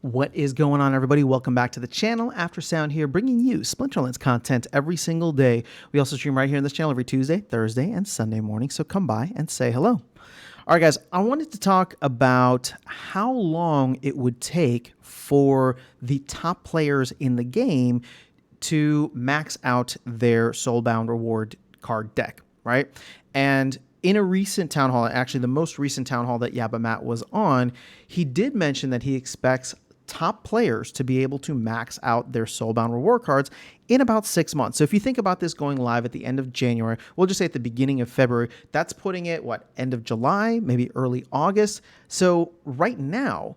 What is going on, everybody? Welcome back to the channel. After Sound here, bringing you Splinterlands content every single day. We also stream right here on this channel every Tuesday, Thursday, and Sunday morning, so come by and say hello. All right, guys, I wanted to talk about how long it would take for the top players in the game to max out their Soulbound reward card deck, right? And in a recent town hall, actually the most recent town hall that Yabba Matt was on, he did mention that he expects top players to be able to max out their Soulbound reward cards in about 6 months. So if you think about this going live at the end of January, we'll just say at the beginning of February, that's putting it, end of July, maybe early August. So right now,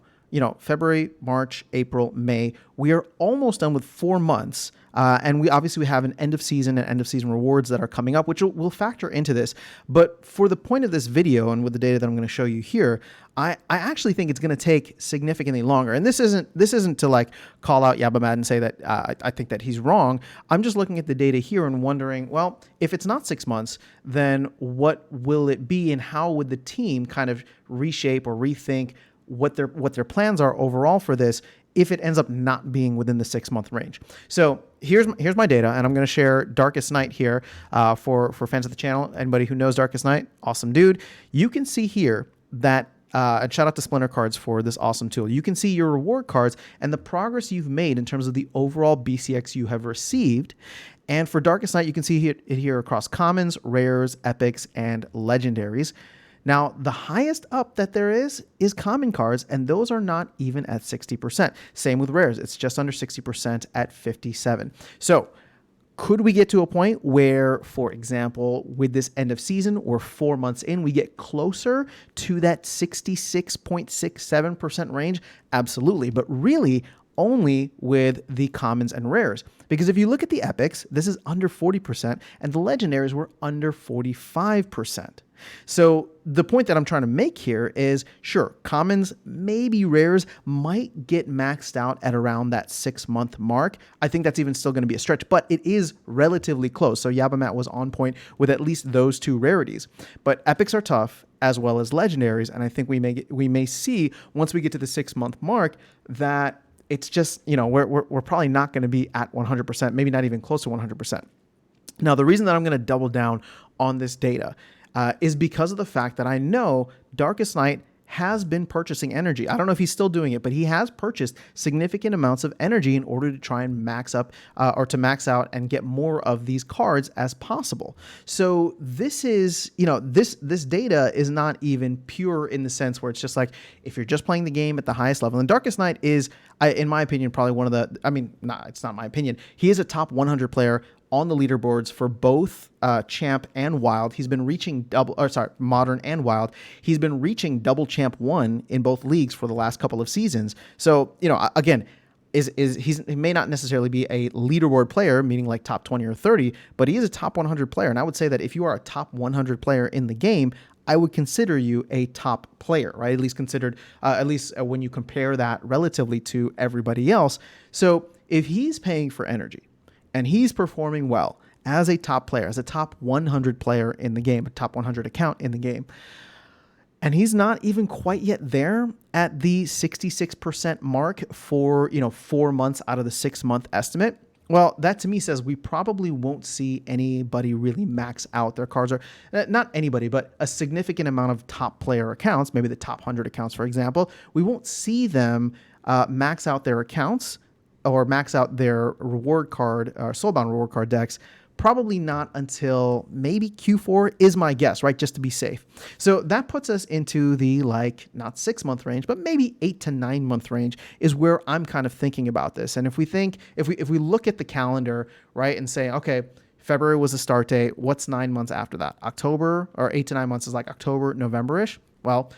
February, March, April, May, we are almost done with 4 months. And we have an end of season and end of season rewards that are coming up, which will factor into this. But for the point of this video and with the data that I'm going to show you here, I actually think it's going to take significantly longer. And this isn't to like call out Yabba Mad and say that I think that he's wrong. I'm just looking at the data here and wondering, well, if it's not 6 months, then what will it be, and how would the team kind of reshape or rethink what their plans are overall for this if it ends up not being within the 6 month range. So here's my data, and I'm going to share Darkest Night here for fans of the channel. Anybody who knows Darkest Night, awesome dude. You can see here that, and shout out to Splinter Cards for this awesome tool. You can see your reward cards and the progress you've made in terms of the overall BCX you have received. And for Darkest Night, you can see it here across commons, rares, epics, and legendaries. Now, the highest up that there is common cards, and those are not even at 60%. Same with rares. It's just under 60% at 57%. So could we get to a point where, for example, with this end of season or 4 months in, we get closer to that 66.67% range? Absolutely. But really, only with the commons and rares. Because if you look at the epics, this is under 40%, and the legendaries were under 45%. So the point that I'm trying to make here is, sure, commons, maybe rares might get maxed out at around that 6 month mark. I think that's even still going to be a stretch, but it is relatively close. So Yabba Matt was on point with at least those two rarities. But epics are tough, as well as legendaries, and I think we may see once we get to the 6 month mark that it's just, we're probably not going to be at 100%, maybe not even close to 100%. Now, the reason that I'm going to double down on this data is because of the fact that I know Darkest Night has been purchasing energy. I don't know if he's still doing it, but he has purchased significant amounts of energy in order to try and max up or to max out and get more of these cards as possible. So this is, this data is not even pure in the sense where it's just like, if you're just playing the game at the highest level, and Darkest Night is, in my opinion, probably one of the, it's not my opinion. He is a top 100 player on the leaderboards for both Champ and Wild. He's been reaching Modern and Wild. He's been reaching double Champ 1 in both leagues for the last couple of seasons. So, again, he may not necessarily be a leaderboard player, meaning like top 20 or 30, but he is a top 100 player. And I would say that if you are a top 100 player in the game, I would consider you a top player, right? At least when you compare that relatively to everybody else. So if he's paying for energy, and he's performing well as a top player, as a top 100 player in the game, a top 100 account in the game, and he's not even quite yet there at the 66% mark for 4 months out of the 6 month estimate. Well, that to me says we probably won't see anybody really max out their cards, or not anybody, but a significant amount of top player accounts, maybe the top 100 accounts, for example. We won't see them max out their accounts or max out their reward card or Soulbound reward card decks, probably not until maybe Q4 is my guess, right? Just to be safe. So that puts us into the not 6 month range, but maybe 8 to 9 month range is where I'm kind of thinking about this. And if we look at the calendar, right, and say, okay, February was the start date. What's 9 months after that? October, or 8 to 9 months is like October, November-ish. Well,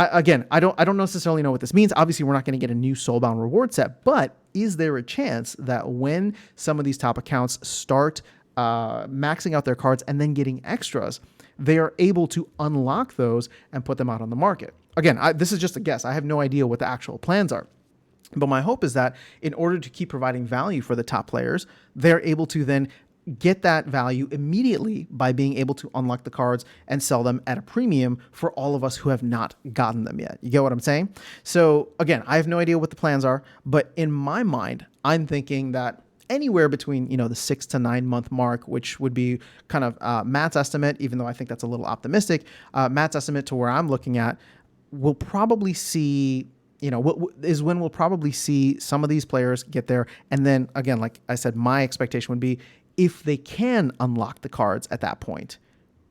I don't necessarily know what this means. Obviously, we're not going to get a new Soulbound reward set, but is there a chance that when some of these top accounts start maxing out their cards and then getting extras, they are able to unlock those and put them out on the market? Again, this is just a guess. I have no idea what the actual plans are. But my hope is that in order to keep providing value for the top players, they're able to then get that value immediately by being able to unlock the cards and sell them at a premium for all of us who have not gotten them yet. You get what I'm saying? So again, I have no idea what the plans are, but in my mind, I'm thinking that anywhere between, the 6 to 9 month mark, which would be kind of Matt's estimate, even though I think that's a little optimistic. Matt's estimate to where I'm looking at, we'll probably see, is when we'll probably see some of these players get there. And then again, like I said, my expectation would be if they can unlock the cards at that point,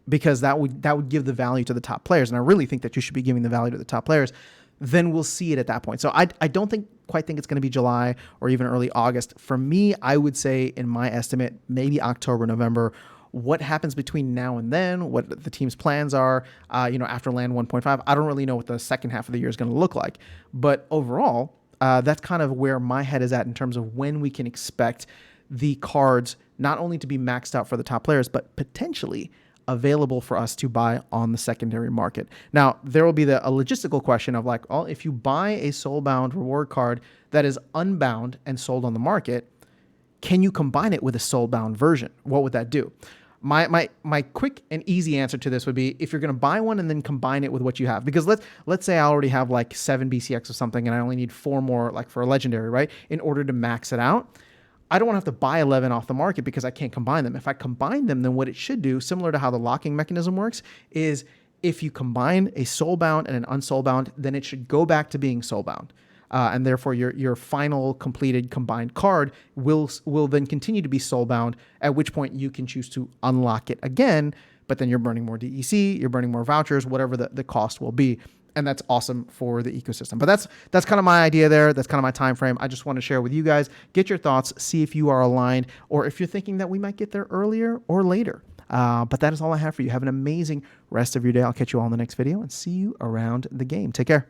because that would give the value to the top players. And I really think that you should be giving the value to the top players. Then we'll see it at that point. So I don't quite think it's going to be July or even early August. For me, I would say in my estimate, maybe October, November. What happens between now and then, what the team's plans are, after land 1.5. I don't really know what the second half of the year is going to look like. But overall, that's kind of where my head is at in terms of when we can expect the cards not only to be maxed out for the top players, but potentially available for us to buy on the secondary market. Now, there will be a logistical question of like, well, if you buy a Soulbound reward card that is unbound and sold on the market, can you combine it with a Soulbound version? What would that do? My quick and easy answer to this would be if you're going to buy one and then combine it with what you have. Because let's say I already have like 7 BCX or something and I only need 4 more like for a legendary, right? In order to max it out. I don't want to have to buy 11 off the market because I can't combine them. If I combine them, then what it should do, similar to how the locking mechanism works, is if you combine a Soulbound and an unsoulbound, then it should go back to being Soulbound. And therefore, your final completed combined card will then continue to be Soulbound, at which point you can choose to unlock it again, but then you're burning more DEC, you're burning more vouchers, whatever the cost will be. And that's awesome for the ecosystem. But that's kind of my idea there. That's kind of my time frame. I just want to share with you guys, get your thoughts, see if you are aligned, or if you're thinking that we might get there earlier or later. But that is all I have for you. Have an amazing rest of your day. I'll catch you all in the next video and see you around the game. Take care.